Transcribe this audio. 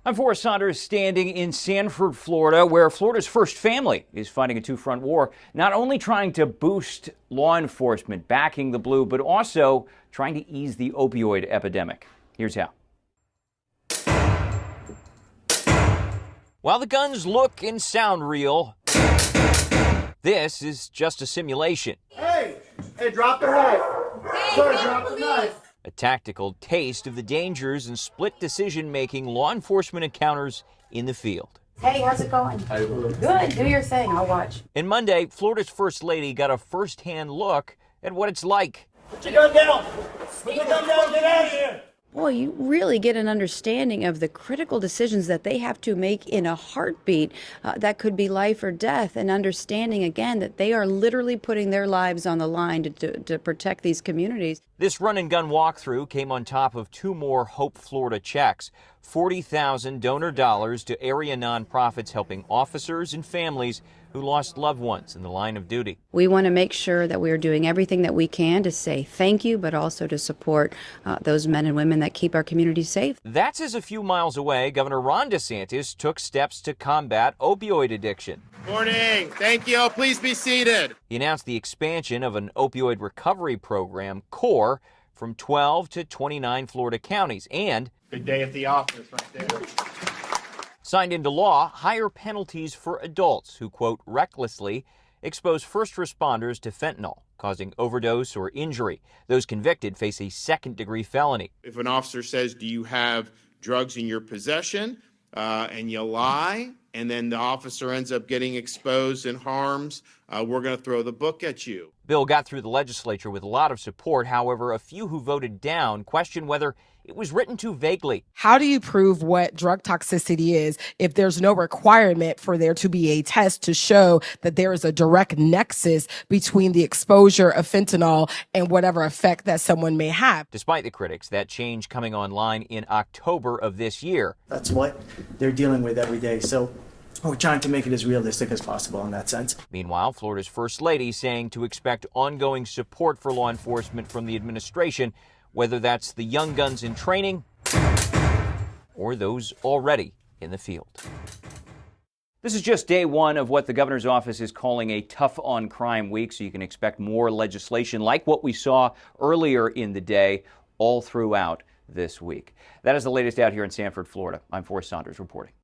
I'm Forrest Saunders, standing in Sanford, Florida, where Florida's first family is fighting a two-front war, not only trying to boost law enforcement backing the blue, but also trying to ease the opioid epidemic. Here's how. While the guns look and sound real, this is just a simulation. Hey, drop the knife. Sir, drop the knife. A tactical taste of the dangers and split decision-making law enforcement encounters in the field. Hey, how's it going? Good, do your thing, I'll watch. And Monday, Florida's First Lady got a first-hand look at what it's like. Put your gun down. Put your gun down, get out of here. Boy, you really get an understanding of the critical decisions that they have to make in a heartbeat that could be life or death, and understanding again that they are literally putting their lives on the line to protect these communities. This run-and-gun walkthrough came on top of two more Hope Florida checks, $40,000 donor dollars to area nonprofits helping officers and families who lost loved ones in the line of duty. We want to make sure that we are doing everything that we can to say thank you, but also to support those men and women that keep our communities safe. That's as a few miles away, Governor Ron DeSantis took steps to combat opioid addiction. Morning. Thank you. Please be seated. He announced the expansion of an opioid recovery program, CORE, from 12 to 29 Florida counties, and Good day at the office right there. signed into law higher penalties for adults who, quote, recklessly expose first responders to fentanyl, causing overdose or injury. Those convicted face a second-degree felony. If an officer says, do you have drugs in your possession, and you lie, and then the officer ends up getting exposed and harms, we're going to throw the book at you. Bill got through the legislature with a lot of support. However, a few who voted down questioned whether it was written too vaguely. How do you prove what drug toxicity is if there's no requirement for there to be a test to show that there is a direct nexus between the exposure of fentanyl and whatever effect that someone may have? Despite the critics, that change coming online in October of this year. That's what they're dealing with every day. So we're trying to make it as realistic as possible in that sense. Meanwhile, Florida's First Lady saying to expect ongoing support for law enforcement from the administration, whether that's the young guns in training or those already in the field. This is just day one of what the governor's office is calling a tough on crime week, so you can expect more legislation like what we saw earlier in the day all throughout this week. That is the latest out here in Sanford, Florida. I'm Forrest Saunders reporting.